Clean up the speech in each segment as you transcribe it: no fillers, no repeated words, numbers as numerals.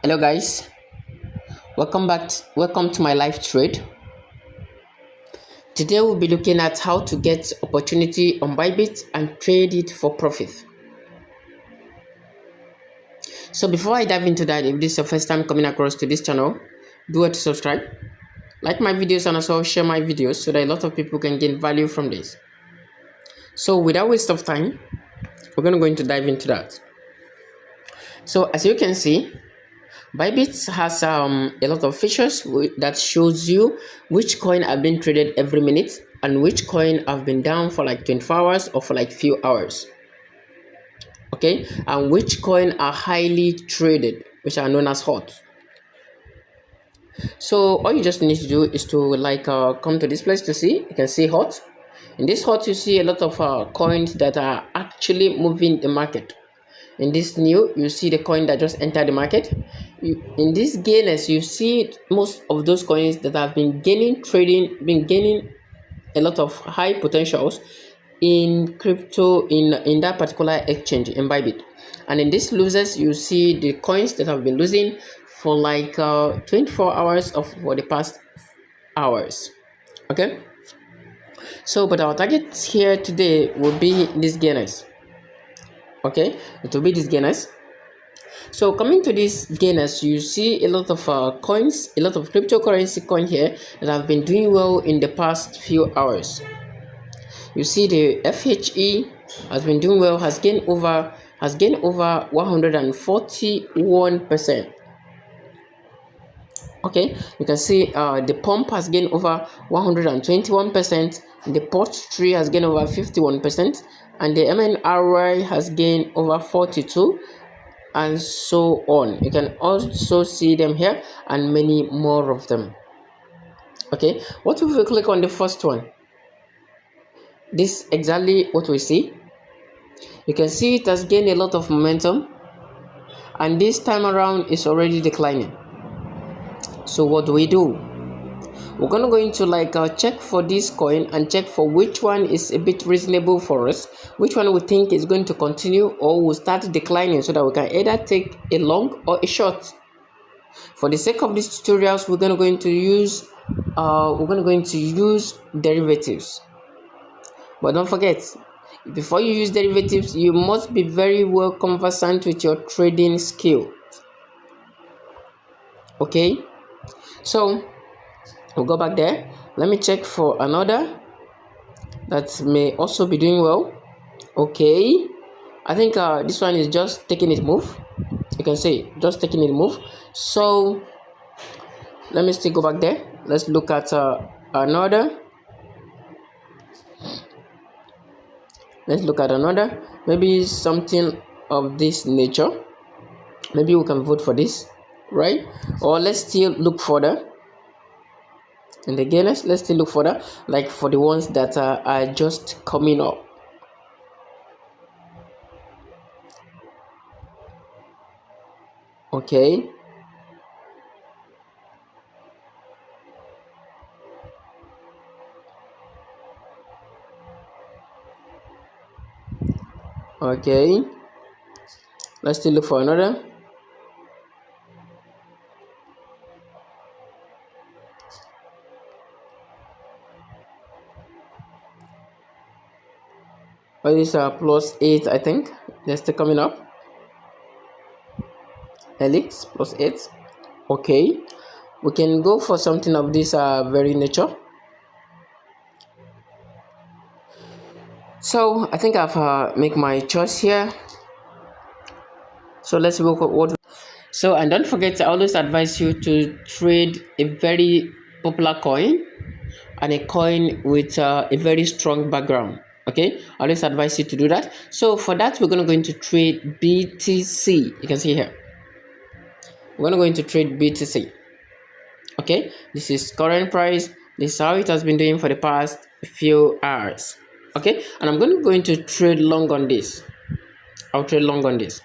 Hello guys, welcome to my live trade. Today we'll be looking at how to get opportunity on Bybit and trade it for profit. So before I dive into that, if this is your first time coming across to this channel, do it to subscribe, like my videos, and also share my videos so that a lot of people can gain value from this. So without waste of time, we're going to go into dive into that. So as you can see, Bybit has a lot of features that shows you which coin have been traded every minute and which coin have been down for like 24 hours or for like few hours. Okay, and which coin are highly traded, which are known as hot. So all you just need to do is to come to this place to see. You can see hot. In this hot, you see a lot of coins that are actually moving the market. In this new, you see the coin that just entered the market. In this gainers, you see most of those coins that have been gaining a lot of high potentials in crypto in that particular exchange in Bybit. And in this losers, you see the coins that have been losing for like 24 hours of for the past hours. Okay, so but our target here today will be these gainers. Okay, it will be these gainers. So coming to these gainers, you see a lot of coins, a lot of cryptocurrency coin here that have been doing well in the past few hours. You see the FHE has been doing well, has gained over 141%. Okay, you can see the pump has gained over 121%, the port tree has gained over 51%, and the MNRY has gained over 42, and so on. You can also see them here and many more of them. Okay, what if we click on the first one? This exactly what we see. You can see it has gained a lot of momentum, and this time around is already declining. So what do? We're gonna go into check for this coin and check for which one is a bit reasonable for us, which one we think is going to continue or will start declining, so that we can either take a long or a short. For the sake of these tutorials, we're gonna go into use derivatives. But don't forget, before you use derivatives, you must be very well conversant with your trading skill. Okay, so we'll go back there. Let me check for another that may also be doing well. Okay, I think this one is just taking it move. You can see just taking it move. So let me still go back there. Let's look at another. Let's look at another, maybe something of this nature. Maybe we can vote for this, right? Or let's still look further. And again, let's still look further, like for the ones that are just coming up. Okay, okay, let's still look for another. Well, this +8, I think. They're still coming up. Helix +8. Okay, we can go for something of this very nature. So I think I've make my choice here. So let's look at what. So, and don't forget, I always advise you to trade a very popular coin and a coin with a very strong background. Okay, I always advise you to do that. So for that, we're going to go into trade BTC. You can see here, we're going to go into trade BTC. Okay, this is current price. This is how it has been doing for the past few hours. Okay, and I'm going to go into trade long on this. I'll trade long on this.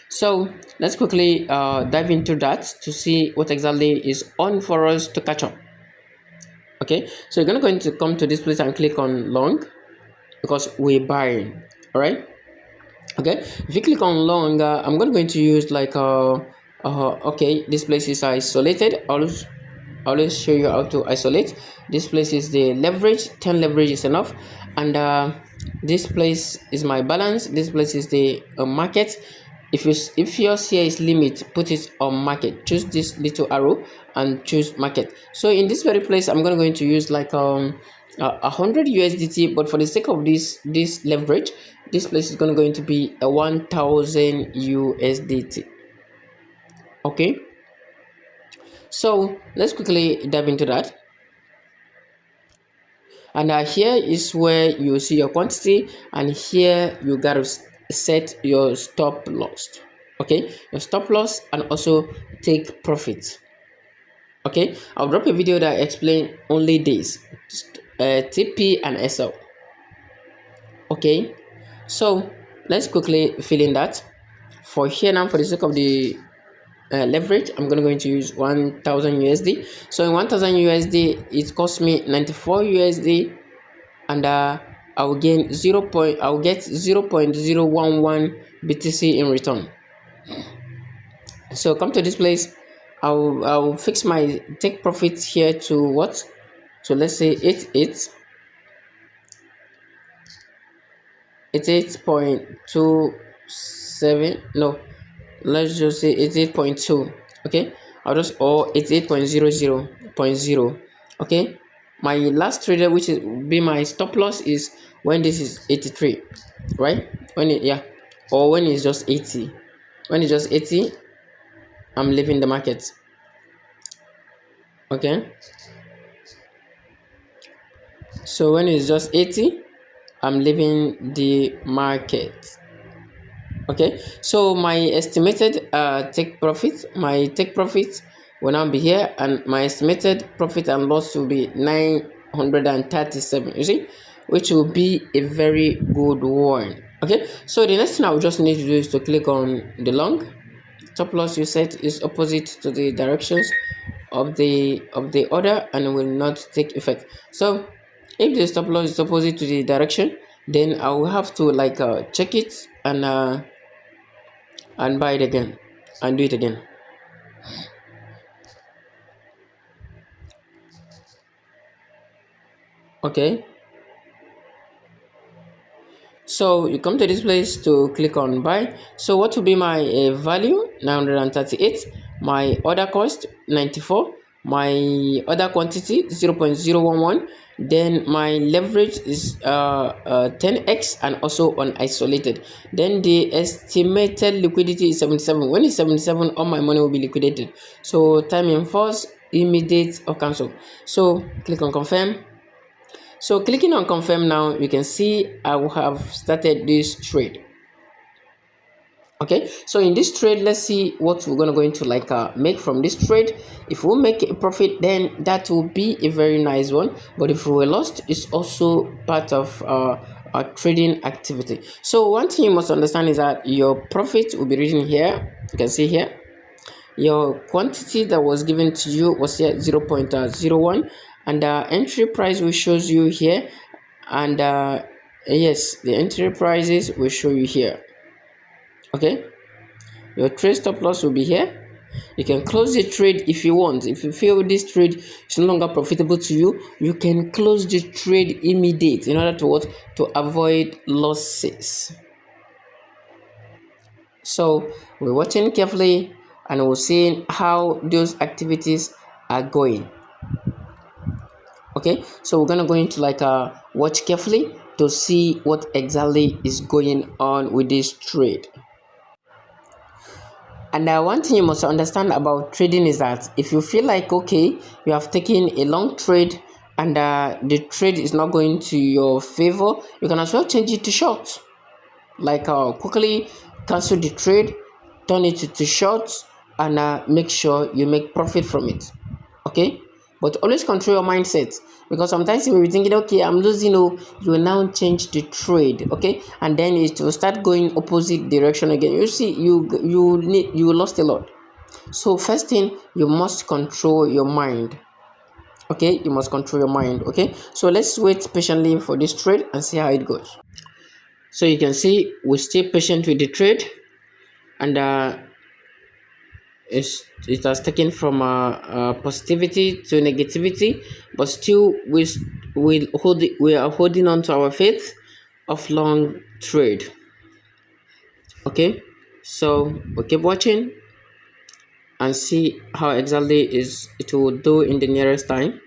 So let's quickly dive into that to see what exactly is on for us to catch up. Okay, so you're going to come to this place and click on long because we're buying. All right. Okay, if you click on long, I'm going to use like Okay, this place is isolated. Always show you how to isolate. This place is the leverage. 10 leverage is enough. And this place is my balance. This place is the market. If your CA is limit, put it on market. Choose this little arrow and choose market. So in this very place, I'm going to use like 100 USDT, but for the sake of this leverage, this place is going to be a 1000 USDT. Okay, so let's quickly dive into that. And here is where you see your quantity, and here you gotta set your stop loss. Okay, your stop loss, and also take profit. Okay, I'll drop a video that explain only this, TP and SL. Okay, so let's quickly fill in that. For here now, for the sake of the leverage, I'm going to use 1000 USD. So in 1000 USD, it cost me 94 USD, and I'll get 0.011 BTC in return. So come to this place. I'll fix my take profit here to what? So let's say 88.27. No, let's just say 88.2. Okay, I'll just, or 88.00.0. Okay, my last trader, which is be my stop loss, is when this is 83, right? When it, yeah, or when it's just 80. When it's just 80, I'm leaving the market. Okay, so when it's just 80, I'm leaving the market. Okay, so my estimated take profit will now be here, and my estimated profit and loss will be 937, you see, which will be a very good one. Okay, so the next thing I will just need to do is to click on the long. Stop loss you set is opposite to the directions of the order and will not take effect. So if the stop loss is opposite to the direction, then I will have to like check it and buy it again and do it again. Okay, so you come to this place to click on buy. So what will be my value? 938. My order cost 94. My order quantity 0.011. Then my leverage is 10x and also on isolated. Then the estimated liquidity is 77. When it's 77, all my money will be liquidated. So time in force, immediate or cancel. So click on confirm. So clicking on confirm now, you can see I will have started this trade. Okay, so in this trade, let's see what we're going to like make from this trade. If we make a profit, then that will be a very nice one. But if we were lost, it's also part of our trading activity. So one thing you must understand is that your profit will be written here. You can see here your quantity that was given to you was here 0.01, and the entry price will shows you here, and yes, the entry prices will show you here. Okay, your trade stop loss will be here. You can close the trade if you want. If you feel this trade is no longer profitable to you, you can close the trade immediate in order to what? To avoid losses. So we're watching carefully and we're seeing how those activities are going. Okay, so we're gonna go into like watch carefully to see what exactly is going on with this trade. And one thing you must understand about trading is that if you feel like okay, you have taken a long trade and the trade is not going to your favor, you can as well change it to short. Like quickly cancel the trade, turn it to short, and make sure you make profit from it. Okay, but always control your mindset, because sometimes you will be thinking okay, I'm losing. You will now change the trade, okay, and then it will start going opposite direction again. You see, you lost a lot. So first thing, you must control your mind. Okay, you must control your mind. Okay, so let's wait patiently for this trade and see how it goes. So you can see we stay patient with the trade, and it has taken from positivity to negativity, but still we are holding on to our faith of long trade. Okay, so we keep watching and see how exactly is it will do in the nearest time.